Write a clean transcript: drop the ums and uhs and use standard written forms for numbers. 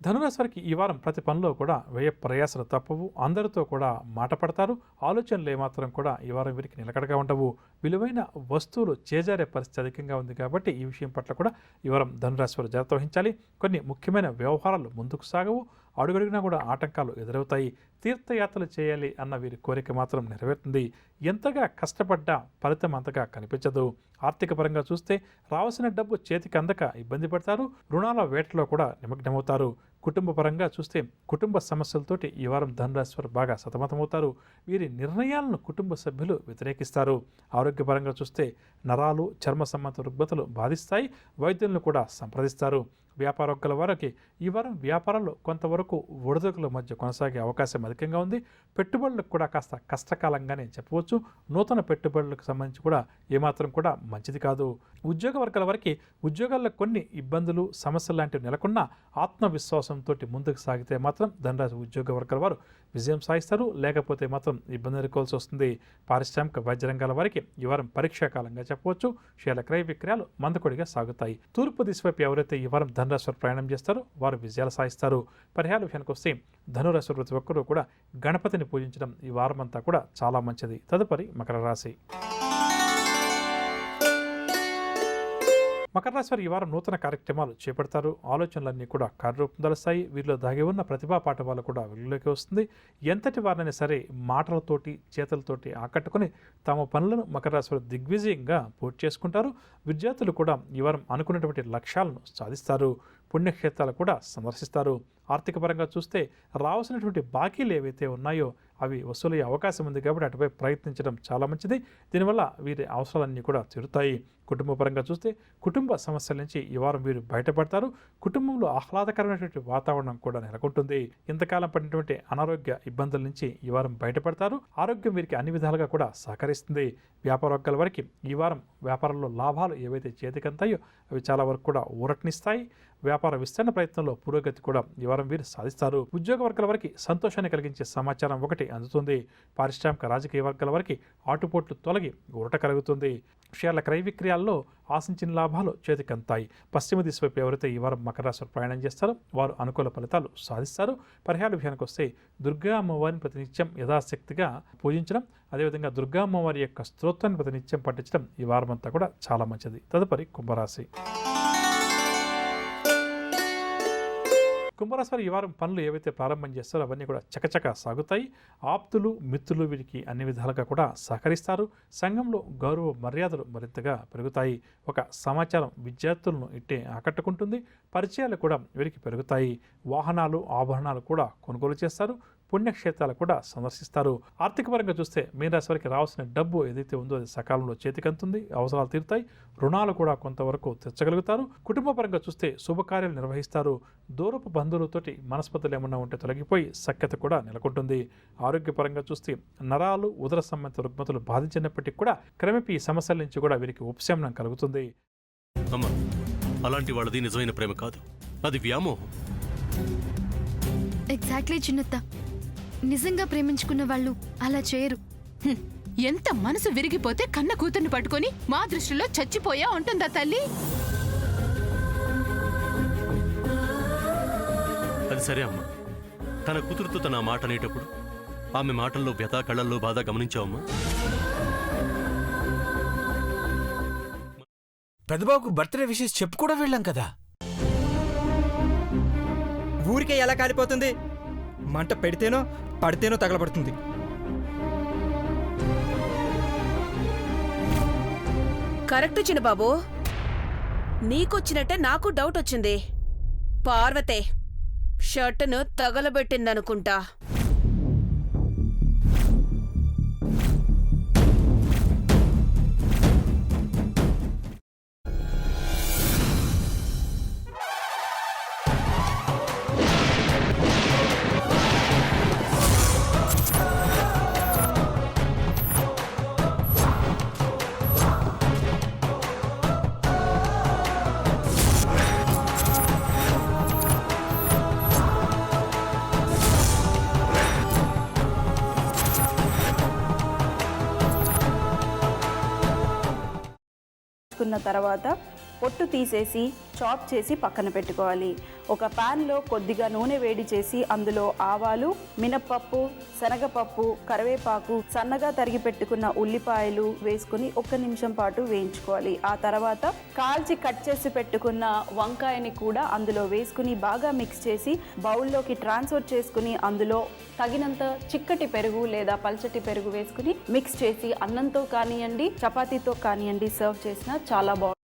ధనురాశి వారికి ఈ వారం ప్రతి పనిలో కూడా వ్యయ ప్రయాసాలు తప్పవు. అందరితో కూడా మాట పడతారు. ఆలోచనలు ఏమాత్రం కూడా ఈ వారం వీరికి నిలకడగా ఉండవు. విలువైన వస్తువులు చేజారే పరిస్థితి అధికంగా ఉంది కాబట్టి ఈ విషయం పట్ల కూడా ఈ వారం ధనురాశి వారు జాగ్రత్త వహించాలి. కొన్ని ముఖ్యమైన వ్యవహారాలు ముందుకు సాగవు. అడుగడుగునా కూడా ఆటంకాలు ఎదురవుతాయి. తీర్థయాత్రలు చేయాలి అన్న వీరి కోరిక మాత్రం నెరవేరుతుంది. ఎంతగా కష్టపడ్డా ఫలితం అంతగా కనిపించదు. ఆర్థిక పరంగా చూస్తే రావాల్సిన డబ్బు చేతికి అందక ఇబ్బంది పడతారు. రుణాల వేటలో కూడా నిమగ్నమవుతారు. కుటుంబ పరంగా చూస్తే కుటుంబ సమస్యలతోటి ఈ వారం ధనురాశి వారు బాగా సతమతమవుతారు. వీరి నిర్ణయాలను కుటుంబ సభ్యులు వ్యతిరేకిస్తారు. ఆరోగ్యపరంగా చూస్తే నరాలు, చర్మ సంబంధ రుగ్మతలు బాధిస్తాయి. వైద్యులను కూడా సంప్రదిస్తారు. వ్యాపారస్తుల వారికి ఈ వారం వ్యాపారాల్లో కొంతవరకు ఒడిదుడుకుల మధ్య కొనసాగే అవకాశం అధికంగా ఉంది. పెట్టుబడులకు కూడా కాస్త కష్టకాలంగానే చెప్పవచ్చు. నూతన పెట్టుబడులకు సంబంధించి కూడా ఏమాత్రం కూడా మంచిది కాదు. ఉద్యోగ వర్గాల వారికి ఉద్యోగాల్లో కొన్ని ఇబ్బందులు, సమస్యలు లాంటివి నెలకొన్నా ఆత్మవిశ్వాసంతో ముందుకు సాగితే మాత్రం ధనురాశి ఉద్యోగ వర్గాల వారు విజయం సాధిస్తారు. లేకపోతే మాత్రం ఇబ్బంది ఎదుర్కోవాల్సి వస్తుంది. పారిశ్రామిక వైద్య రంగాల వారికి ఈ వారం పరీక్షాకాలంగా చెప్పవచ్చు. షేర్ల క్రయ విక్రయాలు మందకొడిగా సాగుతాయి. తూర్పు దిశ వైపు ఎవరైతే ఈ వారం ధనురాశి వారు ప్రయాణం చేస్తారో వారు విజయాలు సాధిస్తారు. పరిహార విషయానికి వస్తే ధనురాశి ప్రతి ఒక్కరూ కూడా గణపతిని పూజించడం ఈ వారం అంతా కూడా చాలా మంచిది. తదుపరి మకర రాశి. మకర రాశి వారు ఈ వారం నూతన కార్యక్రమాలు చేపడతారు. ఆలోచనలన్నీ కూడా కార్యరూపం దలుస్తాయి. వీరిలో దాగి ఉన్న ప్రతిభా పాఠవాలు కూడా వెలుగులోకి వస్తుంది. ఎంతటి వారినైనా సరే మాటలతోటి, చేతులతోటి ఆకట్టుకుని తమ పనులను మకర రాశి వారు దిగ్విజయంగా పూర్తి చేసుకుంటారు. విద్యార్థులు కూడా ఈ వారం అనుకున్నటువంటి లక్ష్యాలను సాధిస్తారు. పుణ్యక్షేత్రాలు కూడా సందర్శిస్తారు. ఆర్థిక పరంగా చూస్తే రావాల్సినటువంటి బాకీలు ఏవైతే ఉన్నాయో అవి వసూలయ్యే అవకాశం ఉంది కాబట్టి అటుపై ప్రయత్నించడం చాలా మంచిది. దీనివల్ల వీరి అవసరాలన్నీ కూడా తీరుతాయి. కుటుంబ పరంగా చూస్తే కుటుంబ సమస్యల నుంచి ఈ వారం వీరు బయటపడతారు. కుటుంబంలో ఆహ్లాదకరమైనటువంటి వాతావరణం కూడా నెలకొంటుంది. ఇంతకాలం పడినటువంటి అనారోగ్య ఇబ్బందుల నుంచి ఈ వారం బయటపడతారు. ఆరోగ్యం వీరికి అన్ని విధాలుగా కూడా సహకరిస్తుంది. వ్యాపార వర్గాల వారికి ఈ వారం వ్యాపారంలో లాభాలు ఏవైతే చేతికంతాయో అవి చాలా వరకు కూడా ఊరటనిస్తాయి. వ్యాపార విస్తరణ ప్రయత్నంలో పురోగతి కూడా ఈ వారం వీరు సాధిస్తారు. ఉద్యోగ వర్గాల వారికి సంతోషాన్ని కలిగించే సమాచారం ఒకటి అందుతుంది. పారిశ్రామిక రాజకీయ వర్గాల వారికి ఆటుపోట్లు తొలగి ఊరట కలుగుతుంది. షేర్ల క్రయ విక్రయాల్లో ఆశించిన లాభాలు చేతికంతాయి. పశ్చిమ దిశ వైపు ఎవరైతే ఈ వారం మకర రాశి ప్రయాణం చేస్తారో వారు అనుకూల ఫలితాలు సాధిస్తారు. పరిహార విషయానికి వస్తే దుర్గా అమ్మవారిని ప్రతినిత్యం యథాశక్తిగా పూజించడం, అదేవిధంగా దుర్గా అమ్మవారి యొక్క స్తోత్రాన్ని ప్రతినిత్యం పఠించడం ఈ వారం అంతా కూడా చాలా మంచిది. తదుపరి కుంభరాశి. కుంభరాశి వారు ఈ వారం పనులు ఏవైతే ప్రారంభం చేస్తారో అవన్నీ కూడా చకచక సాగుతాయి. ఆప్తులు, మిత్రులు వీరికి అన్ని విధాలుగా కూడా సహకరిస్తారు. సంఘంలో గౌరవ మర్యాదలు మరింతగా పెరుగుతాయి. ఒక సమాచారం విద్యార్థులను ఇట్టే ఆకట్టుకుంటుంది. పరిచయాలు కూడా వీరికి పెరుగుతాయి. వాహనాలు, ఆభరణాలు కూడా కొనుగోలు చేస్తారు. పుణ్యక్షేత్రాలు కూడా సందర్శిస్తారు. ఆర్థిక పరంగా చూస్తే మీనరాశి వారికి రావాల్సిన డబ్బు ఏదైతే ఉందో అది సకాలంలో చేతికంతుంది. అవసరాలు తీరుతాయి. రుణాలు కూడా కొంతవరకు తెచ్చగలుగుతారు. కుటుంబ పరంగా చూస్తే శుభకార్యాలు నిర్వహిస్తారు. దూరపు బంధువులతోటి మనస్పర్ధలు ఏమన్నా ఉంటే తొలగిపోయి సఖ్యత కూడా నెలకొంటుంది. ఆరోగ్యపరంగా చూస్తే నరాలు, ఉదర సంబంధిత రుగ్మతలు బాధించినప్పటికీ కూడా క్రమేపీ ఈ సమస్యల నుంచి కూడా వీరికి ఉపశమనం కలుగుతుంది. అలాంటి వాళ్ళది నిజమైన ప్రేమ కాదు, అది వ్యామోహం. ఎగ్జాక్ట్లీ చిన్నత్త. నిజంగా ప్రేమించుకున్న వాళ్ళు అలా చేయరు. ఎంత మనసు విరిగిపోతే కన్న కూతుర్ని పట్టుకొని మా దృష్టిలో చచ్చిపోయా ఉంటుందా తల్లి? అది సరే అమ్మా, తన కూతురుతో తన మాట అనేటప్పుడు ఆమె మాటల్లో వ్యథ, కళ్ళల్లో బాధ గమనించావమ్మా? పెద్దబాబుకు బర్త్డే విషెస్ చెప్పు కూడా వెళ్ళాం కదా. ఊరికే ఎలా కాలిపోతుంది? మంట పెడితేనో పడితేనో తగలబడుతుంది. కరెక్ట్ చిన్నబాబు, నీకొచ్చినట్టే నాకు డౌట్ వచ్చింది. పార్వతే షర్టును తగలబెట్టిందనుకుంటా. తర్వాత పొట్టు తీసేసి చాప్ చేసి పక్కన పెట్టుకోవాలి. ఒక ప్యాన్లో కొద్దిగా నూనె వేడి చేసి అందులో ఆవాలు, మినప్పప్పు, శనగపప్పు, కరివేపాకు, సన్నగా తరిగి పెట్టుకున్న ఉల్లిపాయలు వేసుకుని 1 నిమిషం పాటు వేయించుకోవాలి. ఆ తర్వాత కాల్చి కట్ చేసి పెట్టుకున్న వంకాయని కూడా అందులో వేసుకుని బాగా మిక్స్ చేసి బౌల్లోకి ట్రాన్స్ఫర్ చేసుకుని అందులో తగినంత చిక్కటి పెరుగు లేదా పల్చటి పెరుగు వేసుకుని మిక్స్ చేసి అన్నంతో కానివ్వండి, చపాతీతో కానివ్వండి సర్వ్ చేసినా చాలా బాగుంటుంది.